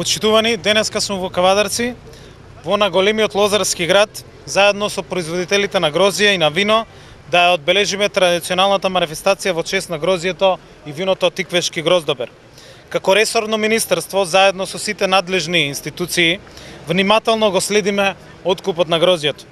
Почитувани, денеска сум во Кавадарци, во наголемиот лозарски град, заедно со производителите на грозје и на вино, да ја одбележиме традиционалната манифестација во чест на грозјето и виното од Тиквешки гроздобер. Како ресорно министерство, заедно со сите надлежни институции, внимателно го следиме откупот на грозјето.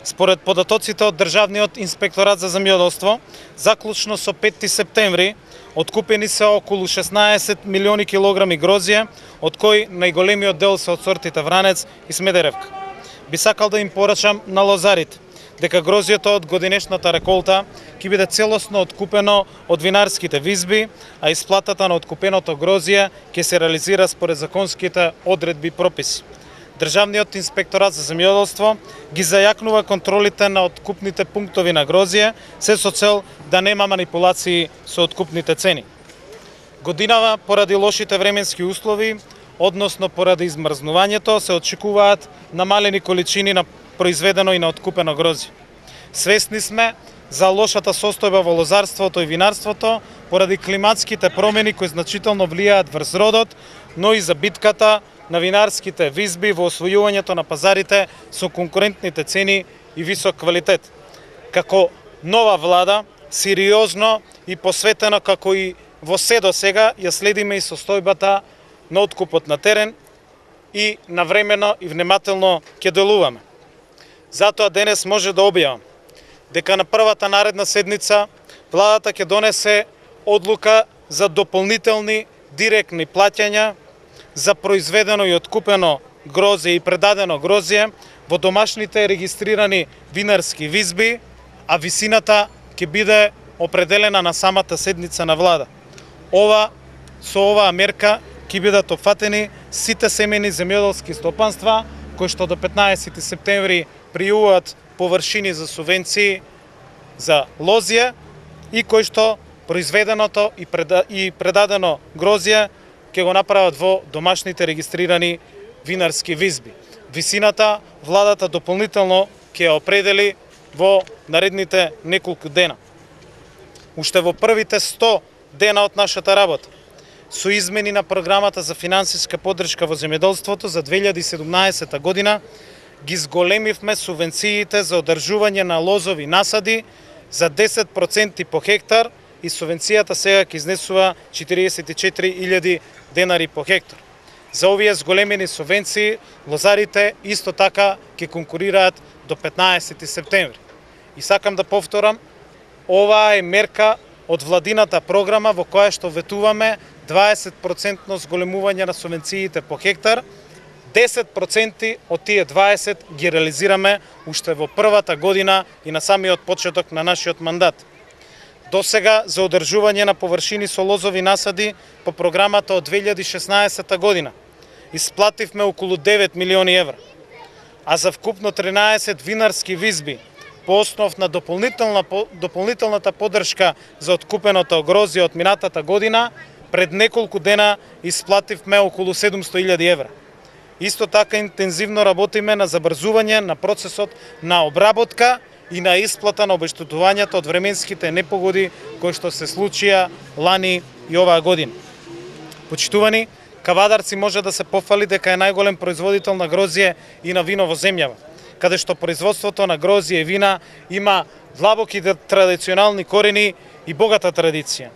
Според податоците од Државниот инспекторат за земјоделство, заклучно со 5 септември, откупени се околу 16 милиони килограми грозје, од кои најголемиот дел се од сортите Вранец и Смедеревка. Би сакал да им порачам на лозарите дека грозјето од годинешната реколта ќе биде целосно откупено од винарските визби, а исплатата на откупеното грозје ќе се реализира според законските одредби и прописи. Државниот инспекторат за земјоделство ги зајакнува контролите на откупните пунктови на грозје, се со цел да нема манипулации со откупните цени. Годинава, поради лошите временски услови, односно поради измрзнувањето, се очекуваат намалени количини на произведено и на откупено грозје. Свесни сме за лошата состојба во лозарството и винарството поради климатските промени кои значително влијаат врз родот, но и за битката на винарските визби во освојувањето на пазарите со конкурентните цени и висок квалитет. Како нова влада, сериозно и посветено како и во се до сега, ја следиме и состојбата на откупот на терен и навремено и внимателно ќе делуваме. Затоа денес може да објавам дека на првата наредна седница владата ќе донесе одлука за дополнителни директни плаќања за произведено и откупено грозје и предадено грозје во домашните регистрирани винарски визби, а висината ќе биде определена на самата седница на влада. Со оваа мерка ќе бидат опфатени сите семејни земјоделски стопанства кои што до 15 септември пријуват површини за субвенции за лозје и кои што произведеното и предадено грозје ќе го направат во домашните регистрирани винарски визби. Висината владата дополнително ќе ја определи во наредните неколку дена. Уште во првите 100 дена од нашата работа, со измени на програмата за финансиска поддршка во земјоделството за 2017 година, ги зголемивме субвенциите за одржување на лозови насади за 10% по хектар и субвенцијата сега ќе изнесува 44.000 денари по хектар. За овие зголемени субвенции, лозарите исто така ќе конкурираат до 15 септември. И сакам да повторам, оваа е мерка од владината програма во која што ветуваме 20% зголемување на субвенциите по хектар, 10% од тие 20 ги реализираме уште во првата година и на самиот почеток на нашиот мандат. До сега за одржување на површини со лозови насади по програмата од 2016 година исплативме околу 9 милиони евра, а за вкупно 13 винарски визби по основ на дополнителната поддршка за откупеното грозје од минатата година, пред неколку дена исплативме околу 700.000 евра. Исто така интензивно работиме на забрзување на процесот на обработка и на исплата на обештетувањата од временските непогоди кои што се случија лани и оваа година. Почитувани, Кавадарци може да се пофали дека е најголем производител на грозје и на вино во земјава, каде што производството на грозје и вина има длабоки традиционални корени и богата традиција.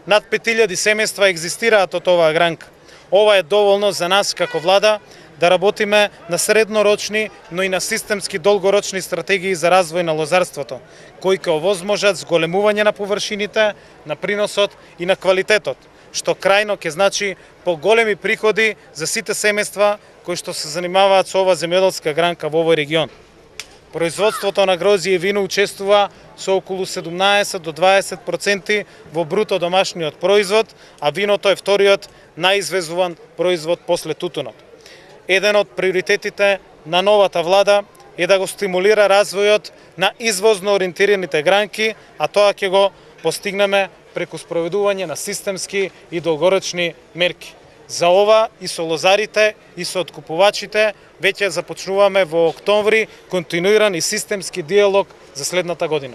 Над 5000 семејства екзистираат од оваа гранка. Ова е доволно за нас како влада да работиме на среднорочни, но и на системски долгорочни стратегии за развој на лозарството, кои ќе овозможат зголемување на површините, на приносот и на квалитетот, што крајно ќе значи поголеми приходи за сите семејства кои што се занимаваат со оваа земјоделска гранка во овој регион. Производството на грозје и вино учествува со околу 17 до 20% во бруто домашниот производ, а виното е вториот најизвезуван производ после тутунот. Еден од приоритетите на новата влада е да го стимулира развојот на извозно ориентираните гранки, а тоа ќе го постигнеме преку спроведување на системски и долгорочни мерки. За ова и со лозарите и со откупувачите веќе започнуваме во октомври континуиран и системски диалог за следната година.